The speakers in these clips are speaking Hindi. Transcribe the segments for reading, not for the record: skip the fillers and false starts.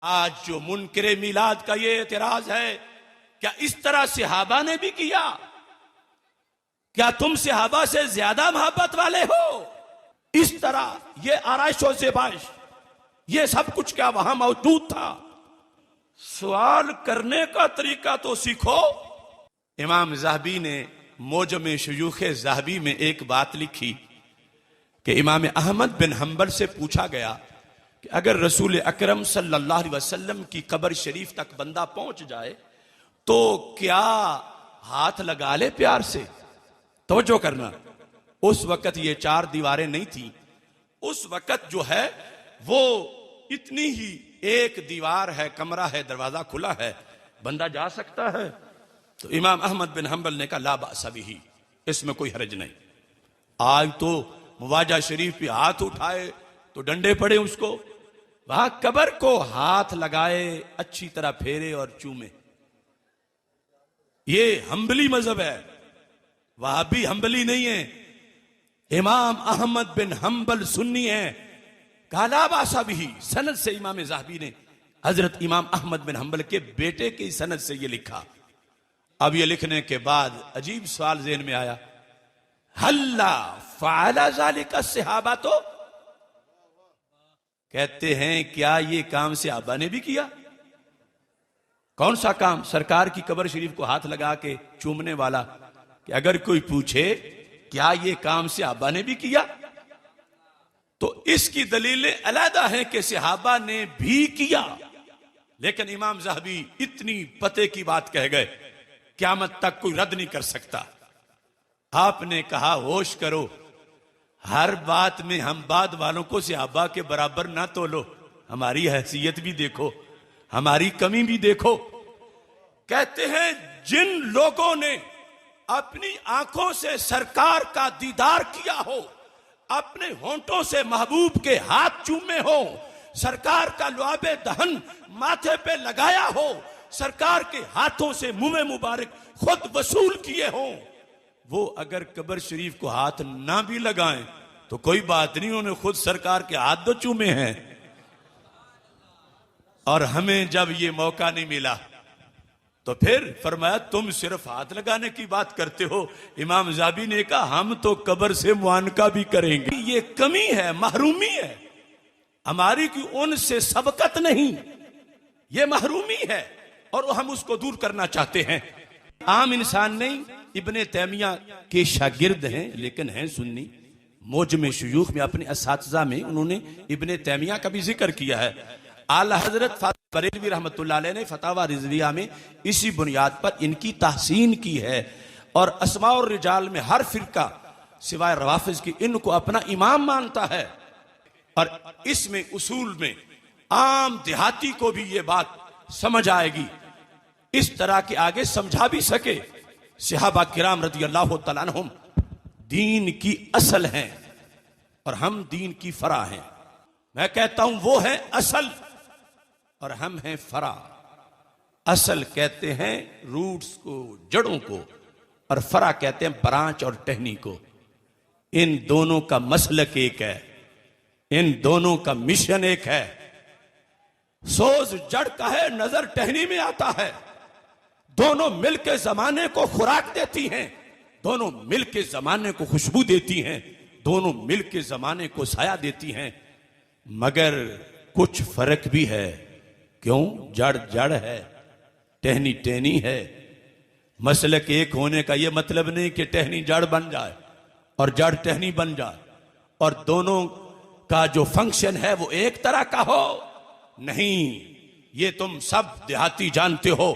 आज जो मुनकरे मिलाद का ये एतराज है, क्या इस तरह सहाबा ने भी किया? क्या तुम सहाबा से ज्यादा मोहब्बत वाले हो? इस तरह ये आराइश और ज़ेबाइश ये सब कुछ क्या वहां मौजूद था? सवाल करने का तरीका तो सीखो। इमाम ज़हबी ने मोजम शुयूख ज़हबी में एक बात लिखी कि इमाम अहमद बिन हंबल से पूछा गया कि अगर रसूल अकरम सल्लल्लाहु अलैहि वसल्लम की कब्र शरीफ तक बंदा पहुंच जाए तो क्या हाथ लगा ले प्यार से? तवज्जो करना, उस वक्त ये 4 दीवारें नहीं थी। उस वक्त जो है वो इतनी ही एक दीवार है, कमरा है, दरवाजा खुला है, बंदा जा सकता है। तो इमाम अहमद बिन हंबल ने कहा ला बासा बिही, इसमें कोई हर्ज नहीं। आज तो मुवाजा शरीफ पे हाथ उठाए तो डंडे पड़े उसको, वहां कब्र को हाथ लगाए, अच्छी तरह फेरे और चूमे। ये हम्बली मजहब है, वहाबी हम्बली नहीं है। इमाम अहमद बिन हंबल सुन्नी है। काला बासा भी सनद से इमाम ज़हबी ने हजरत इमाम अहमद बिन हंबल के बेटे की सनद से ये लिखा। अब ये लिखने के बाद अजीब सवाल ज़हन में आया, हल्ला फ़अला ज़ालिका सहाबा, तो कहते हैं क्या ये काम सहाबा ने भी किया? कौन सा काम? सरकार की कब्र शरीफ को हाथ लगा के चूमने वाला। कि अगर कोई पूछे क्या ये काम सहाबा ने भी किया, तो इसकी दलीलें अलहदा हैं कि सहाबा ने भी किया। लेकिन इमाम ज़हबी इतनी पते की बात कह गए, क़यामत तक कोई रद्द नहीं कर सकता। आपने कहा होश करो, हर बात में हम बाद वालों को सहाबा के बराबर ना तोलो, हमारी हैसियत भी देखो, हमारी कमी भी देखो। कहते हैं जिन लोगों ने अपनी आंखों से सरकार का दीदार किया हो, अपने होंठों से महबूब के हाथ चूमे हो, सरकार का लुआबे दहन माथे पे लगाया हो, सरकार के हाथों से मुंह मुबारक खुद वसूल किए हो, वो अगर कब्र शरीफ को हाथ ना भी लगाएं तो कोई बात नहीं, उन्होंने खुद सरकार के हाथ तो चूमे हैं। और हमें जब ये मौका नहीं मिला तो फिर फरमाया तुम सिर्फ हाथ लगाने की बात करते हो। इमाम ज़हबी ने कहा हम तो कब्र से मुआनका भी करेंगे। ये कमी है, महरूमी है हमारी की उनसे सबकत नहीं, ये महरूमी है और हम उसको दूर करना चाहते हैं। आम इंसान नहीं, इब्ने तैमिया के शागिर्द हैं लेकिन हैं सुन्नी। मोजम शुयूख में अपने असातिज़ा में उन्होंने इब्ने तैमिया का भी जिक्र किया है। आला हजरत बरेलवी रहमतुल्लाह अलैह ने फतावा रिजविया में इसी बुनियाद पर इनकी तहसीन की है। और अस्मा और रिजाल में हर फिरका सिवाय रवाफिज की इनको अपना इमाम मानता है। और इसमें उसूल में आम देहाती को भी ये बात समझ आएगी, इस तरह के आगे समझा भी सके। सहाबा किराम रज़ी अल्लाह तआला अन्हुम दीन की असल हैं और हम दीन की फरा हैं। मैं कहता हूं वो है असल और हम हैं फरा। असल कहते हैं रूट्स को, जड़ों को, और फरा कहते हैं ब्रांच और टहनी को। इन दोनों का मसलक एक है, इन दोनों का मिशन एक है। सोज जड़ का है, नजर टहनी में आता है। दोनों मिलकर जमाने को खुराक देती हैं, दोनों मिलकर जमाने को खुशबू देती हैं, दोनों मिलकर जमाने को साया देती हैं। मगर कुछ फर्क भी है। क्यों? जड़ जड़ है, टहनी टहनी है। मसलक एक होने का यह मतलब नहीं कि टहनी जड़ बन जाए और जड़ टहनी बन जाए और दोनों का जो फंक्शन है वो एक तरह का हो। नहीं, ये तुम सब देहाती जानते हो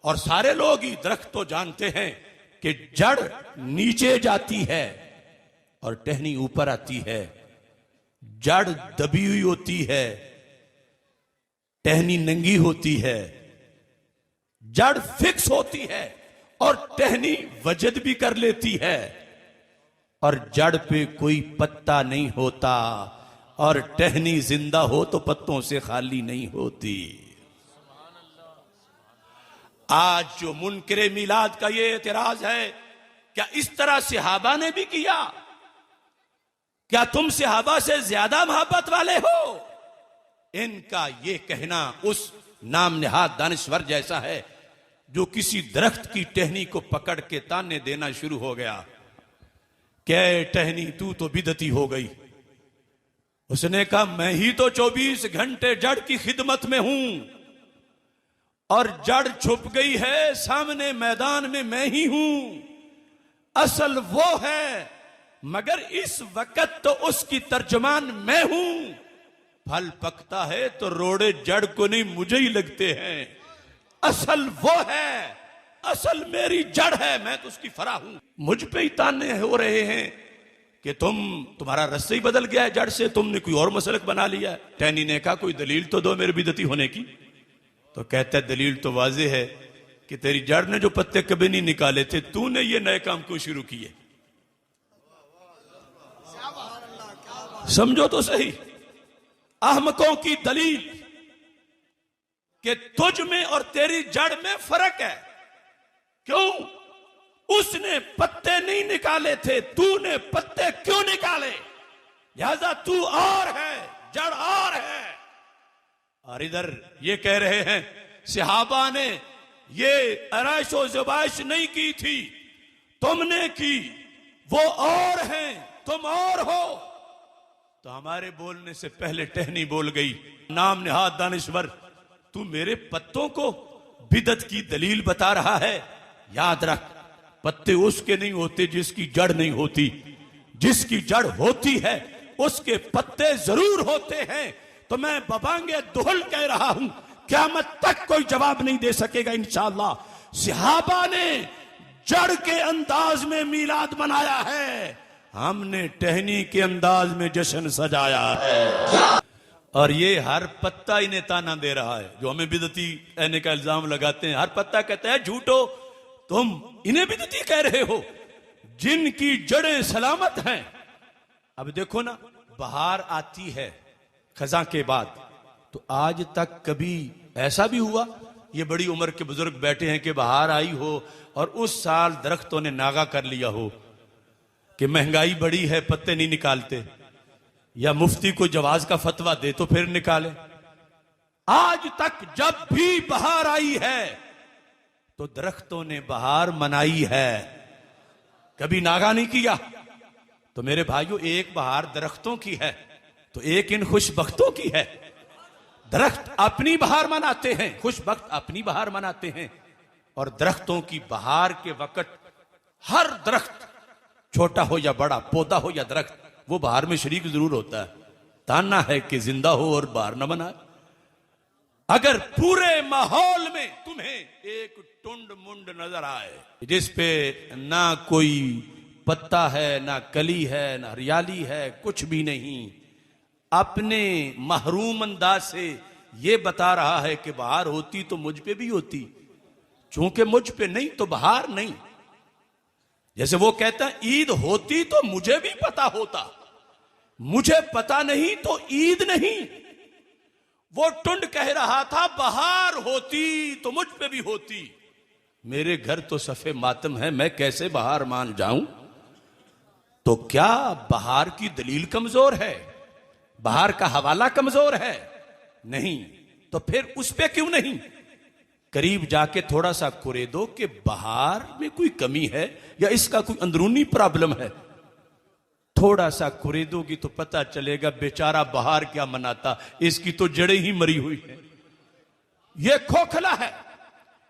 और सारे लोग ही दरख्त तो जानते हैं कि जड़ नीचे जाती है और टहनी ऊपर आती है। जड़ दबी हुई होती है, टहनी नंगी होती है। जड़ फिक्स होती है और टहनी वजद भी कर लेती है। और जड़ पे कोई पत्ता नहीं होता और टहनी जिंदा हो तो पत्तों से खाली नहीं होती। आज जो मुनकरे मिलाद का ये एतराज है, क्या इस तरह सहाबा ने भी किया? क्या तुम सहाबा से ज्यादा मोहब्बत वाले हो? इनका ये कहना उस नाम निहाद दानिश्वर जैसा है जो किसी दरख्त की टहनी को पकड़ के ताने देना शुरू हो गया, क्या टहनी तू तो बिदती हो गई। उसने कहा मैं ही तो 24 घंटे जड़ की खिदमत में हूं और जड़ छुप गई है सामने मैदान में, मैं ही हूं। असल वो है मगर इस वक्त तो उसकी तर्जमान मैं हूं। फल पकता है तो रोड़े जड़ को नहीं मुझे ही लगते हैं। असल वो है, असल मेरी जड़ है, मैं तो उसकी फरा हूं। मुझ पे ही ताने हो रहे हैं कि तुम्हारा रस्सा ही बदल गया है जड़ से, तुमने कोई और मसलक बना लिया है। टहनी ने कहा कोई दलील तो दो मेरे बिदती होने की। तो कहता है दलील तो वाज़ेह है कि तेरी जड़ ने जो पत्ते कभी नहीं निकाले थे, तूने ये नए काम क्यों शुरू किए। समझो तो सही अहमकों की दलील कि तुझ में और तेरी जड़ में फर्क है। क्यों? उसने पत्ते नहीं निकाले थे, तूने पत्ते क्यों निकाले? लिहाजा तू और है, जड़ और है। और इधर ये कह रहे हैं सहाबा ने ये आराइशो ज़बाइश नहीं की थी, तुमने की, वो और हैं, तुम और हो। तो हमारे बोलने से पहले टहनी बोल गई, नाम निहाद दानिश्वर, तू मेरे पत्तों को बिदत की दलील बता रहा है। याद रख, पत्ते उसके नहीं होते जिसकी जड़ नहीं होती, जिसकी जड़ होती है उसके पत्ते जरूर होते हैं। तो मैं बबांगे दुहल कह रहा हूं, क़यामत तक कोई जवाब नहीं दे सकेगा इंशाअल्लाह। सहाबा ने जड़ के अंदाज में मीलाद मनाया है, हमने टहनी के अंदाज में जश्न सजाया है। और ये हर पत्ता इन्हें ताना दे रहा है जो हमें बिदती कहने का इल्जाम लगाते हैं। हर पत्ता कहता है झूठो, तुम इन्हें बिदती कह रहे हो जिनकी जड़ें सलामत हैं। अब देखो ना, बहार आती है खजा के बाद, तो आज तक कभी ऐसा भी हुआ ये बड़ी उम्र के बुजुर्ग बैठे हैं कि बहार आई हो और उस साल दरख्तों ने नागा कर लिया हो कि महंगाई बड़ी है पत्ते नहीं निकालते, या मुफ्ती को जवाज का फतवा दे तो फिर निकाले। आज तक जब भी बहार आई है तो दरख्तों ने बहार मनाई है, कभी नागा नहीं किया। तो मेरे भाइयों, एक बहार दरख्तों की है तो एक इन खुशबख्तों की है। दरख्त अपनी बहार मनाते हैं, खुशबख्त अपनी बहार मनाते हैं। और दरख्तों की बहार के वक्त हर दरख्त, छोटा हो या बड़ा, पौधा हो या दरख्त, वो बहार में शरीक जरूर होता है। ताना है कि जिंदा हो और बहार न बनाए। अगर पूरे माहौल में तुम्हें एक टुंड मुंड नजर आए जिस पे ना कोई पत्ता है, ना कली है, ना हरियाली है, कुछ भी नहीं, अपने महरूम अंदाज से ये बता रहा है कि बहार होती तो मुझ पे भी होती, चूंकि मुझ पे नहीं तो बहार नहीं। जैसे वो कहता है ईद होती तो मुझे भी पता होता, मुझे पता नहीं तो ईद नहीं। वो टुंड कह रहा था बहार होती तो मुझ पे भी होती। मेरे घर तो सफे मातम है, मैं कैसे बहार मान जाऊं? तो क्या बहार की दलील कमजोर है? बहार का हवाला कमजोर है? नहीं। तो फिर उस पे क्यों नहीं करीब जाके थोड़ा सा कुरेदो कि बहार में कोई कमी है या इसका कोई अंदरूनी प्रॉब्लम है। थोड़ा सा कुरेदोगी तो पता चलेगा बेचारा बहार क्या मनाता, इसकी तो जड़ें ही मरी हुई है। यह खोखला है,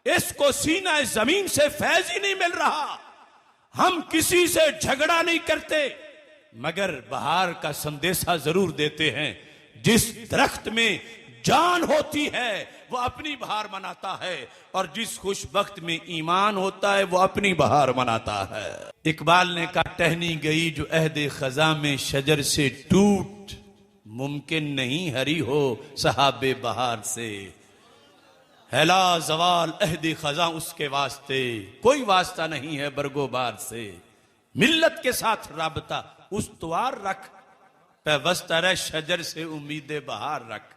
इसको सीना जमीन से फैज ही नहीं मिल रहा। हम किसी से झगड़ा नहीं करते मगर बहार का संदेशा जरूर देते हैं। जिस दरख्त में जान होती है वो अपनी बहार मनाता है, और जिस खुशबख्त में ईमान होता है वो अपनी बहार मनाता है। इकबाल ने कहा टहनी गई जो अहद खजा में शजर से टूट, मुमकिन नहीं हरी हो सहाबे बहार से। हैला जवाल अहद खजा उसके वास्ते, कोई वास्ता नहीं है बरगोबार से। मिल्लत के साथ राबता उस्तवार रख, पैवस्तर शजर से उम्मीद बहार रख।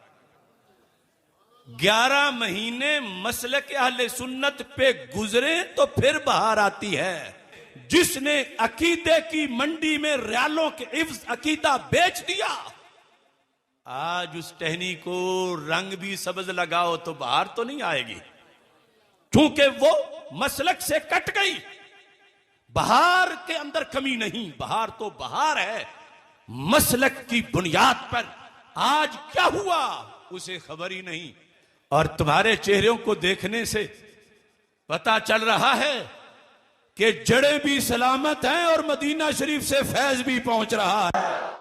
11 महीने मसलक अहले सुन्नत पे गुजरे तो फिर बहार आती है। जिसने अकीदे की मंडी में रियालों के इव्ज अकीदा बेच दिया, आज उस टहनी को रंग भी सब्ज लगाओ तो बाहर तो नहीं आएगी, क्योंकि वो मसलक से कट गई। बहार के अंदर कमी नहीं, बहार तो बहार है। मसलक की बुनियाद पर आज क्या हुआ उसे खबर ही नहीं। और तुम्हारे चेहरों को देखने से पता चल रहा है कि जड़ें भी सलामत हैं और मदीना शरीफ से फैज भी पहुंच रहा है।